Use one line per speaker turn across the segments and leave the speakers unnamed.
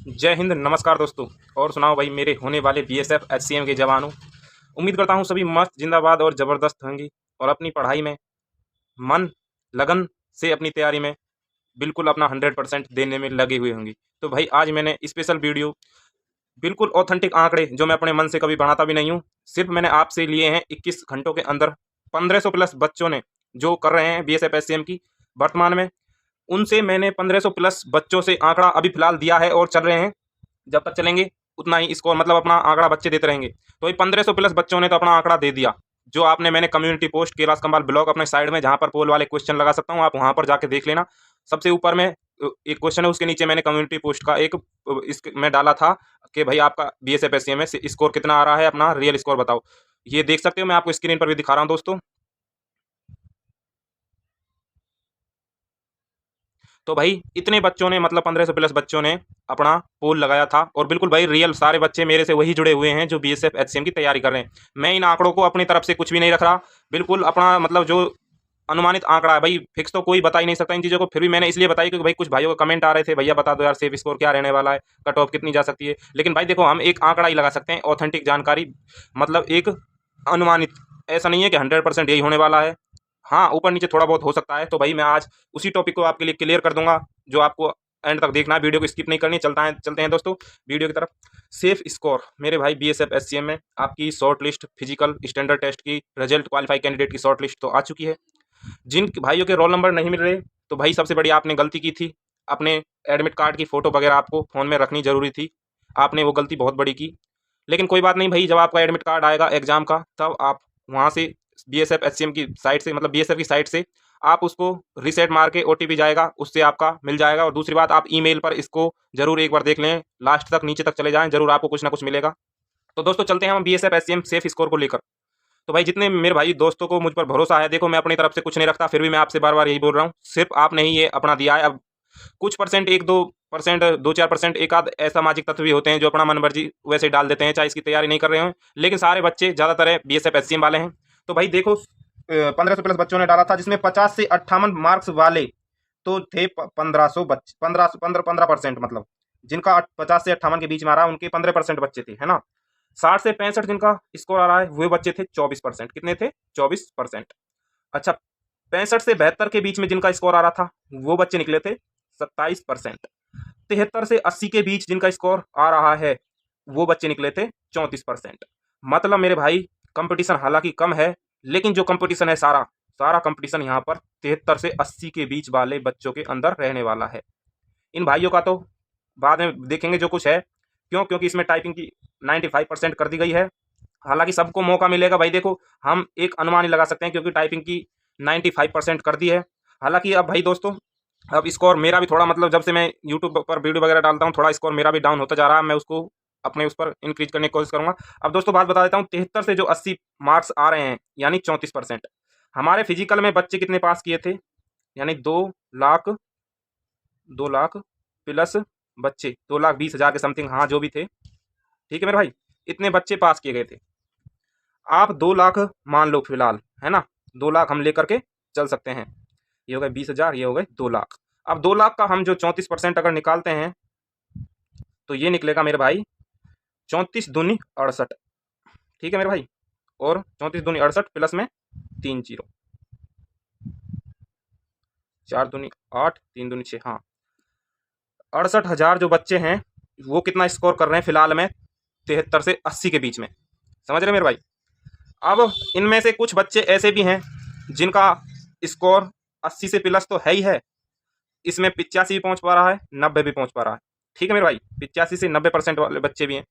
जय हिंद, नमस्कार दोस्तों। और सुनाओ भाई मेरे होने वाले बीएसएफ एचसीएम के जवानों। उम्मीद करता हूँ सभी मस्त जिंदाबाद और ज़बरदस्त होंगी और अपनी पढ़ाई में मन लगन से अपनी तैयारी में बिल्कुल अपना 100% देने में लगे हुए होंगी। तो भाई आज मैंने स्पेशल वीडियो बिल्कुल ऑथेंटिक आंकड़े जो मैं अपने मन से कभी बनाता भी नहीं हूँ, सिर्फ मैंने आपसे लिए हैं 21 घंटों के अंदर 1500 प्लस बच्चों ने जो कर रहे हैं बीएसएफ एचसीएम की वर्तमान में, उनसे मैंने 1500 प्लस बच्चों से आंकड़ा अभी फिलहाल दिया है और चल रहे हैं। जब तक चलेंगे उतना ही स्कोर मतलब अपना आंकड़ा बच्चे देते रहेंगे। तो ये 1500 प्लस बच्चों ने तो अपना आंकड़ा दे दिया। जो आपने मैंने कम्युनिटी पोस्ट कैलाश कमाल ब्लॉग अपने साइड में जहाँ पर पोल वाले क्वेश्चन लगा सकता हूँ, आप वहाँ पर जाके देख लेना। सबसे ऊपर में एक क्वेश्चन है, उसके नीचे मैंने कम्युनिटी पोस्ट का एक मैं डाला था कि भाई आपका बीएसएफ एचसीएम में स्कोर कितना आ रहा है, अपना रियल स्कोर बताओ। ये देख सकते हो, मैं आपको स्क्रीन पर भी दिखा रहा हूँ दोस्तों। तो भाई इतने बच्चों ने मतलब 1500 प्लस बच्चों ने अपना पोल लगाया था और बिल्कुल भाई रियल सारे बच्चे मेरे से वही जुड़े हुए हैं जो बीएसएफ एचसीएम की तैयारी कर रहे हैं। मैं इन आंकड़ों को अपनी तरफ से कुछ भी नहीं रख रहा, बिल्कुल अपना मतलब जो अनुमानित आंकड़ा है भाई, फिक्स तो कोई बता ही नहीं सकता इन चीज़ों को। फिर भी मैंने इसलिए बताई क्योंकि भाई कुछ भाइयों का कमेंट आ रहे थे, भैया बता दो यार सेफ स्कोर क्या रहने वाला है, कट ऑफ कितनी जा सकती है। लेकिन भाई देखो, हम एक आंकड़ा ही लगा सकते हैं, ऑथेंटिक जानकारी, मतलब एक अनुमानित। ऐसा नहीं है कि 100% यही होने वाला है। हाँ, ऊपर नीचे थोड़ा बहुत हो सकता है। तो भाई मैं आज उसी टॉपिक को आपके लिए क्लियर कर दूंगा, जो आपको एंड तक देखना है, वीडियो को स्किप नहीं करनी। चलते हैं दोस्तों वीडियो की तरफ। सेफ स्कोर मेरे भाई बीएसएफ एचसीएम में आपकी short list physical standard test की रिजल्ट क्वालिफाई कैंडिडेट की शॉर्ट लिस्ट तो आ चुकी है। जिन भाइयों के रोल नंबर नहीं मिल रहे, तो भाई सबसे बड़ी आपने गलती की थी, अपने एडमिट कार्ड की फ़ोटो वगैरह आपको फ़ोन में रखनी ज़रूरी थी। आपने वो गलती बहुत बड़ी की। लेकिन कोई बात नहीं भाई, जब आपका एडमिट कार्ड आएगा एग्ज़ाम का, तब आप वहाँ से बीएसएफ एचसीएम की साइट से, मतलब बीएसएफ की साइट से आप उसको रीसेट मार के ओटीपी जाएगा, उससे आपका मिल जाएगा। और दूसरी बात, आप ईमेल पर इसको ज़रूर एक बार देख लें, लास्ट तक नीचे तक चले जाएँ, ज़रूर आपको कुछ ना कुछ मिलेगा। तो दोस्तों चलते हैं हम बीएसएफ एचसीएम सेफ स्कोर को लेकर। तो भाई जितने मेरे भाई दोस्तों को मुझ पर भरोसा है, देखो मैं अपनी तरफ से कुछ नहीं रखता, फिर भी मैं आपसे बार बार यही बोल रहा हूँ, सिर्फ आपने ही ये अपना दिया है। अब कुछ परसेंट, 1-2%, 2-4% एक आध असामाजिक तत्व भी होते हैं जो अपना मन मर्जी वैसे डाल देते हैं, चाहे इसकी तैयारी नहीं कर रहे हो। लेकिन सारे बच्चे ज़्यादातर बीएसएफ एचसीएम वाले हैं। तो भाई देखो, 1500 प्लस बच्चों ने डाला था, जिसमें 50 से 58 मार्क्स वाले तो थे 1500 बच्चे, 15% मतलब जिनका 50 से 58 के बीच में आ रहा है, उनके 15% बच्चे थे, है ना। 60 से 65 जिनका स्कोर आ रहा है, वे बच्चे थे 24%। कितने थे? 24%। अच्छा, 65 से 72 के बीच में जिनका स्कोर आ रहा था, वो बच्चे निकले थे 27%। 73 से 80 के बीच जिनका स्कोर आ रहा है, वो बच्चे निकले थे 34%। मतलब मेरे भाई कंपटीशन हालांकि कम है, लेकिन जो कंपटीशन है सारा सारा कंपटीशन यहाँ पर 73 से 80 के बीच वाले बच्चों के अंदर रहने वाला है। इन भाइयों का तो बाद में देखेंगे जो कुछ है। क्यों? क्योंकि इसमें टाइपिंग की 95% कर दी गई है। हालांकि सबको मौका मिलेगा भाई, देखो हम एक अनुमान ही लगा सकते हैं क्योंकि टाइपिंग की 95% कर दी है। हालांकि अब भाई दोस्तों, अब स्कोर मेरा भी थोड़ा, मतलब जब से मैं यूट्यूब पर वीडियो वगैरह डालता हूँ, थोड़ा स्कोर मेरा भी डाउन होता जा रहा है। मैं उसको अपने उस पर इंक्रीज करने की कोशिश करूंगा। अब दोस्तों बात बता देता हूँ, 73 से जो 80 मार्क्स आ रहे हैं, यानी 34%। हमारे फिजिकल में बच्चे कितने पास किए थे? यानी 2 लाख, 2 लाख प्लस बच्चे, 2,20,000 के समथिंग, हाँ जो भी थे, ठीक है मेरे भाई, इतने बच्चे पास किए गए थे। आप 2 लाख मान लो फिलहाल, है ना। 2 लाख हम लेकर के चल सकते हैं। ये हो गए 20,000, ये हो गए 2 लाख। अब 2 लाख का हम जो 34% अगर निकालते हैं, तो ये निकलेगा मेरे भाई 34 दूनी 68। ठीक है मेरे भाई, और 34 दूनी 68 प्लस में 3 जीरो, 4 दूनी 8, 3 दूनी 6, हाँ 68,000 जो बच्चे हैं, वो कितना स्कोर कर रहे हैं फिलहाल में? 73 से 80 के बीच में। समझ रहे मेरे भाई। अब इनमें से कुछ बच्चे ऐसे भी हैं जिनका स्कोर 80 से प्लस तो है ही है, इसमें 85 भी पहुंच पा रहा है, 90 भी पहुंच पा रहा है। ठीक है मेरे भाई, 85 से 90% वाले बच्चे भी हैं।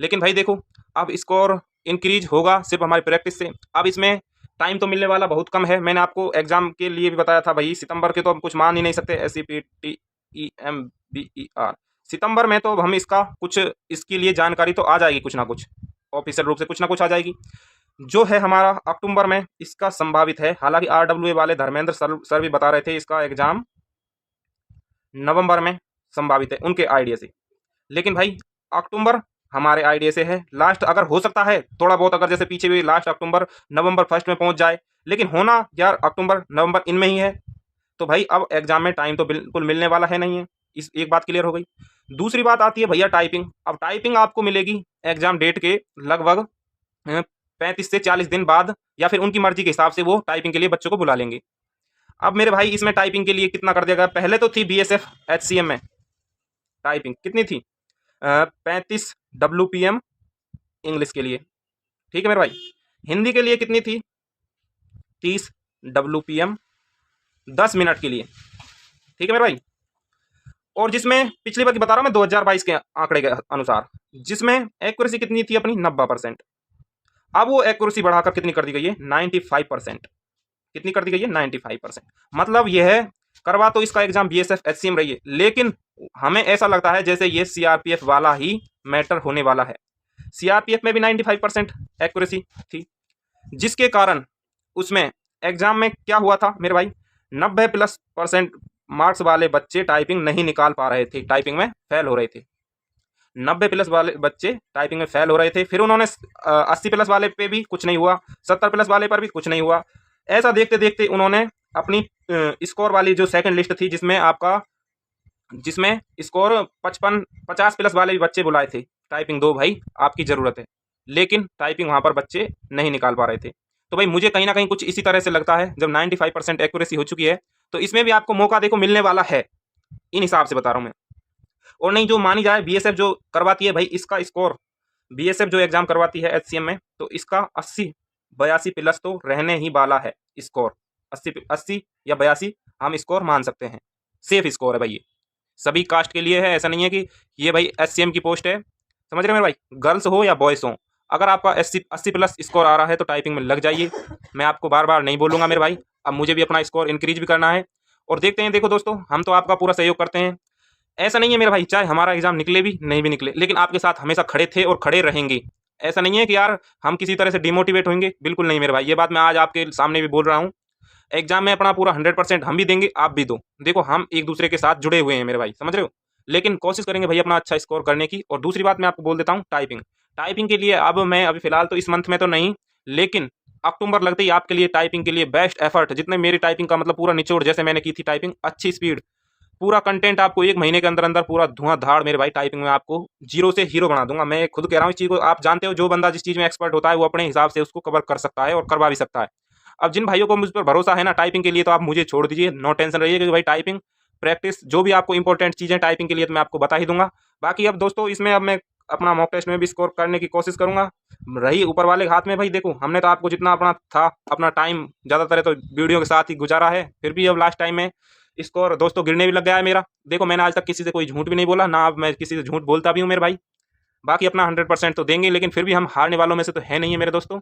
लेकिन भाई देखो, अब स्कोर इंक्रीज होगा सिर्फ हमारी प्रैक्टिस से। अब इसमें टाइम तो मिलने वाला बहुत कम है। मैंने आपको एग्जाम के लिए भी बताया था भाई, सितंबर के तो हम कुछ मान ही नहीं सकते। SEPTEMBER सितंबर में तो हम इसका कुछ, इसके लिए जानकारी तो आ जाएगी, कुछ ना कुछ ऑफिशियल रूप से कुछ ना कुछ आ जाएगी। जो है हमारा अक्टूबर में इसका संभावित है। हालांकि RWA वाले धर्मेंद्र सर भी बता रहे थे इसका एग्जाम नवंबर में संभावित है उनके आइडिया से। लेकिन भाई अक्टूबर हमारे आइडिया से है लास्ट, अगर हो सकता है थोड़ा बहुत, अगर जैसे पीछे भी लास्ट अक्टूबर नवंबर फर्स्ट में पहुंच जाए, लेकिन होना यार अक्टूबर नवंबर इनमें ही है। तो भाई अब एग्जाम में टाइम तो बिल्कुल मिलने वाला है नहीं है। इस एक बात क्लियर हो गई। दूसरी बात आती है भैया टाइपिंग। अब टाइपिंग आपको मिलेगी एग्जाम डेट के लगभग 35 से 40 दिन बाद, या फिर उनकी मर्जी के हिसाब से वो टाइपिंग के लिए बच्चों को बुला लेंगे। अब मेरे भाई इसमें टाइपिंग के लिए कितना कर दिया गया, पहले तो थी BSF HCM में टाइपिंग कितनी थी, 35 WPM इंग्लिश के लिए, ठीक है मेरे भाई। हिंदी के लिए कितनी थी, 30 WPM 10 मिनट के लिए, ठीक है मेरे भाई। और जिसमें पिछली बार की बता रहा हूँ मैं 2022 के आंकड़े के अनुसार, जिसमें एक्यूरेसी कितनी थी अपनी 90%। अब वो एक्यूरेसी बढ़ाकर कितनी कर दी गई है, 95%। कितनी कर दी गई है, 95%। मतलब यह है, करवा तो इसका एग्जाम BSF HCM रही है, लेकिन हमें ऐसा लगता है जैसे ये CRPF वाला ही मैटर होने वाला है। CRPF में भी 95% एक्यूरेसी थी, जिसके कारण उसमें एग्जाम में क्या हुआ था मेरे भाई, 90+ % मार्क्स वाले बच्चे टाइपिंग नहीं निकाल पा रहे थे, टाइपिंग में फेल हो रहे थे। 90+ वाले बच्चे टाइपिंग में फेल हो रहे थे। फिर उन्होंने 80+ वाले पे भी कुछ नहीं हुआ, 70+ वाले पर भी कुछ नहीं हुआ। ऐसा देखते देखते उन्होंने अपनी स्कोर वाली जो सेकंड लिस्ट थी, जिसमें स्कोर 50+ वाले भी बच्चे बुलाए थे, टाइपिंग दो भाई आपकी ज़रूरत है, लेकिन टाइपिंग वहाँ पर बच्चे नहीं निकाल पा रहे थे। तो भाई मुझे कहीं ना कहीं कुछ इसी तरह से लगता है, जब 95% एक्यूरेसी हो चुकी है तो इसमें भी आपको मौका देखो मिलने वाला है, इन हिसाब से बता रहा हूँ मैं। और नहीं जो मानी जाए BSF जो करवाती है भाई, इसका स्कोर BSF जो एग्जाम करवाती है HCM में, तो इसका 80-82+ तो रहने ही वाला है स्कोर। 80 या 82 हम स्कोर मान सकते हैं, सेफ स्कोर है भाई ये, सभी कास्ट के लिए है। ऐसा नहीं है कि ये भाई HCM की पोस्ट है, समझ रहे मेरे भाई, गर्ल्स हो या बॉयज़ हो, अगर आपका 80+ स्कोर आ रहा है तो टाइपिंग में लग जाइए। मैं आपको बार बार नहीं बोलूँगा मेरे भाई, अब मुझे भी अपना स्कोर इंक्रीज भी करना है। और देखते हैं, देखो दोस्तों हम तो आपका पूरा सहयोग करते हैं, ऐसा नहीं है मेरे भाई, चाहे हमारा एग्जाम निकले भी नहीं भी निकले, लेकिन आपके साथ हमेशा खड़े थे और खड़े रहेंगे। ऐसा नहीं है कि यार हम किसी तरह से डिमोटिवेट होंगे, बिल्कुल नहीं मेरे भाई, ये बात मैं आज आपके सामने भी बोल रहा हूँ। एग्जाम में अपना पूरा 100% हम भी देंगे, आप भी दो। देखो हम एक दूसरे के साथ जुड़े हुए हैं मेरे भाई, समझ रहे हो, लेकिन कोशिश करेंगे भाई अपना अच्छा स्कोर करने की। और दूसरी बात मैं आपको बोल देता हूँ, टाइपिंग टाइपिंग के लिए अब मैं अभी फिलहाल तो इस मंथ में तो नहीं, लेकिन अक्टूबर लगते ही आपके लिए टाइपिंग के लिए बेस्ट एफर्ट, जितने मेरी टाइपिंग का मतलब पूरा निचोड़, जैसे मैंने की थी टाइपिंग, अच्छी स्पीड, पूरा कंटेंट आपको 1 महीने के अंदर अंदर पूरा धुआंधार मेरे भाई टाइपिंग में आपको जीरो से हीरो बना दूंगा। मैं खुद कह रहा हूँ इस चीज़ को, आप जानते हो जो बंदा जिस चीज़ में एक्सपर्ट होता है वो अपने हिसाब से उसको कवर कर सकता है और करवा भी सकता है। अब जिन भाइयों को मुझ पर भरोसा है ना टाइपिंग के लिए, तो आप मुझे छोड़ दीजिए, नो टेंशन रहिए, क्योंकि भाई टाइपिंग प्रैक्टिस जो भी आपको इंपॉर्टेंट चीज़ें टाइपिंग के लिए तो मैं आपको बता ही दूंगा। बाकी अब दोस्तों इसमें अब मैं अपना मॉक टेस्ट में भी स्कोर करने की कोशिश करूंगा, रही ऊपर वाले के हाथ में। भाई देखो हमने तो आपको जितना अपना था, अपना टाइम ज़्यादातर है तो वीडियो के साथ ही गुजारा है, फिर भी अब लास्ट टाइम में स्कोर दोस्तों गिरने भी लग गया है मेरा। देखो मैंने आज तक किसी से कोई झूठ भी नहीं बोला ना, अब मैं किसी से झूठ बोलता भी हूँ मेरे भाई। बाकी अपना 100% तो देंगे, लेकिन फिर भी हम हारने वालों में से तो है नहीं है मेरे दोस्तों,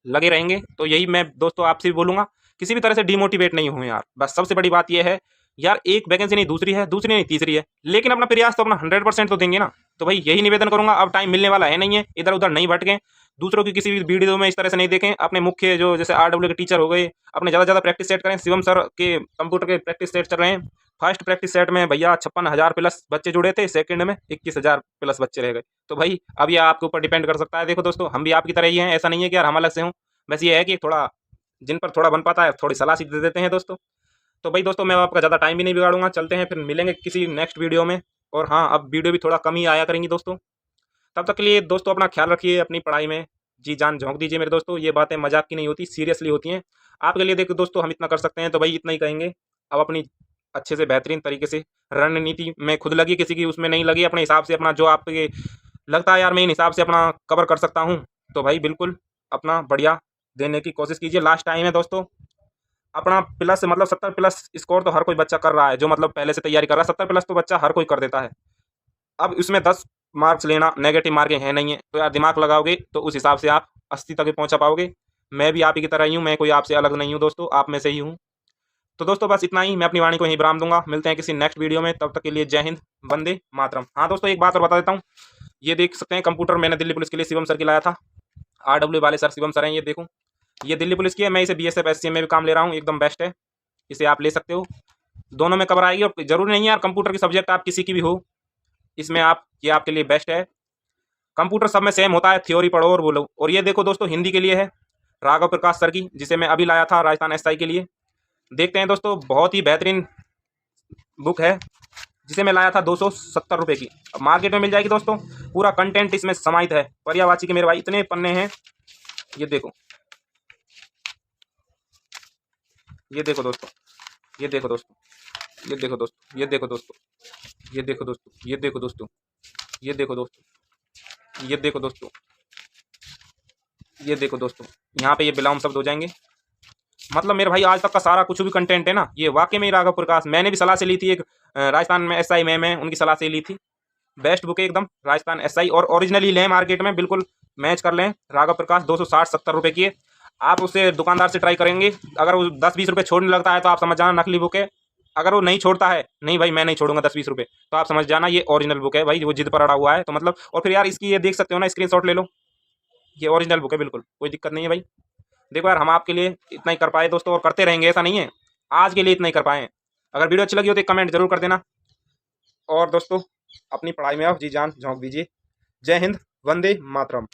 लगे रहेंगे। तो यही मैं दोस्तों आपसे भी बोलूँगा, किसी भी तरह से डिमोटिवेट नहीं हुए यार। बस सबसे बड़ी बात यह है यार, एक वैकेंसी नहीं दूसरी है, दूसरी नहीं तीसरी है, लेकिन अपना प्रयास तो अपना 100% तो देंगे ना। तो भाई यही निवेदन करूंगा, अब टाइम मिलने वाला है नहीं है, इधर उधर नहीं भटकें, दूसरों की किसी भी वीडियो में इस तरह से नहीं देखें। अपने मुख्य जो जैसे RW के टीचर हो गए, अपने ज़्यादा प्रैक्टिस सेट करें। शिवम सर के कंप्यूटर के प्रैक्टिस सेट चल रहे हैं, फर्स्ट प्रैक्टिस सेट में भैया 56,000+ बच्चे जुड़े थे, सेकंड में 21,000+ बच्चे रह गए। तो भाई अब ये आपके ऊपर डिपेंड कर सकता है। देखो दोस्तों हम भी आपकी तरह ही हैं, ऐसा नहीं है कि यार हम अलग से हूँ, बस ये है कि थोड़ा जिन पर थोड़ा बन पाता है थोड़ी सलाह सी दे देते हैं दोस्तों। तो भाई दोस्तों मैं आपका ज़्यादा टाइम भी नहीं बिगाड़ूंगा, चलते हैं फिर मिलेंगे किसी नेक्स्ट वीडियो में। और हाँ अब वीडियो भी थोड़ा कम ही आया करेंगी दोस्तों, तब तक के लिए दोस्तों अपना ख्याल रखिए, अपनी पढ़ाई में जी जान झोंक दीजिए मेरे दोस्तों। ये बातें मजाक की नहीं होती, सीरियसली होती हैं आपके लिए। देखो दोस्तों हम इतना कर सकते हैं तो भाई इतना ही कहेंगे। अब अपनी अच्छे से बेहतरीन तरीके से रणनीति में खुद लगी, किसी की उसमें नहीं लगी, अपने हिसाब से अपना जो आपके लगता है यार मैं इन हिसाब से अपना कवर कर सकता हूँ, तो भाई बिल्कुल अपना बढ़िया देने की कोशिश कीजिए। लास्ट टाइम है दोस्तों, अपना प्लस मतलब 70+ स्कोर तो हर कोई बच्चा कर रहा है, जो मतलब पहले से तैयारी कर रहा है। 70+ तो बच्चा हर कोई कर देता है। अब इसमें 10 मार्क्स लेना, नेगेटिव मार्किंग है नहीं है, तो यार दिमाग लगाओगे तो उस हिसाब से आप 80 तक भी पहुंचा पाओगे। मैं भी आप ही की तरह ही हूँ, मैं कोई आपसे अलग नहीं हूँ दोस्तों, आप में से ही हूँ। तो दोस्तों बस इतना ही, मैं अपनी वाणी को यहीं विराम दूंगा। मिलते हैं किसी नेक्स्ट वीडियो में, तब तक के लिए जय हिंद, वंदे मातरम। हाँ दोस्तों एक बात और बता देता हूँ, ये देख सकते हैं कंप्यूटर मैंने दिल्ली पुलिस के लिए शिवम सर की लाया था, RW वाले सर शिवम सर हैं, ये देखो ये दिल्ली पुलिस की है। मैं इसे BSF HCM में भी काम ले रहा हूँ, एकदम बेस्ट है, इसे आप ले सकते हो, दोनों में कवर आएगी। और जरूरी नहीं है यार कंप्यूटर की सब्जेक्ट आप किसी की भी हो, इसमें आप ये आपके लिए बेस्ट है। कंप्यूटर सब में सेम होता है, थ्योरी पढ़ो और बोलो। और ये देखो दोस्तों हिंदी के लिए है राघव प्रकाश सर की, जिसे मैं अभी लाया था राजस्थान SI के लिए। देखते हैं दोस्तों बहुत ही बेहतरीन बुक है, जिसे मैं लाया था 270 रुपये की, अब मार्केट में मिल जाएगी दोस्तों। पूरा कंटेंट इसमें समाहित है। पर्यायवाची के मेरे भाई इतने पन्ने हैं, ये देखो, ये देखो दोस्तों, ये देखो दोस्तों, ये देखो दोस्तों, ये देखो दोस्तों, ये देखो दोस्तों, ये देखो दोस्तों, ये देखो दोस्तों, ये देखो दोस्तों, ये देखो दोस्तों, यहाँ पे ये बिलोम शब्द हो जाएंगे। मतलब मेरे भाई आज तक का सारा कुछ भी कंटेंट है ना, ये वाकई में ही राघव प्रकाश, मैंने भी सलाह से ली थी एक राजस्थान में एसआई मैम है, उनकी सलाह से ली थी। बेस्ट बुक है एकदम राजस्थान एसआई, और ओरिजिनली लें मार्केट में, बिल्कुल मैच कर लें। राघव प्रकाश 260-70 रुपये की है। आप उससे दुकानदार से ट्राई करेंगे, अगर वो 10-20 रुपये छोड़ने लगता है तो आप समझ जाना नकली बुक है। अगर वो नहीं छोड़ता है, नहीं भाई मैं नहीं छोड़ूंगा 10-20 रुपये, तो आप समझ जाना ये ओरिजिनल बुक है भाई, वो जिद पर अड़ा हुआ है। तो मतलब, और फिर यार इसकी ये देख सकते हो ना, स्क्रीनशॉट ले लो, ये ओरिजिनल बुक है, बिल्कुल कोई दिक्कत नहीं है भाई। देखो यार, हम आपके लिए इतना ही कर पाए दोस्तों, और करते रहेंगे, ऐसा नहीं है, आज के लिए इतना ही कर पाए। अगर वीडियो अच्छी लगी हो तो एक कमेंट जरूर कर देना, और दोस्तों अपनी पढ़ाई में आप जी जान झोंक दीजिए। जय हिंद, वंदे मातरम।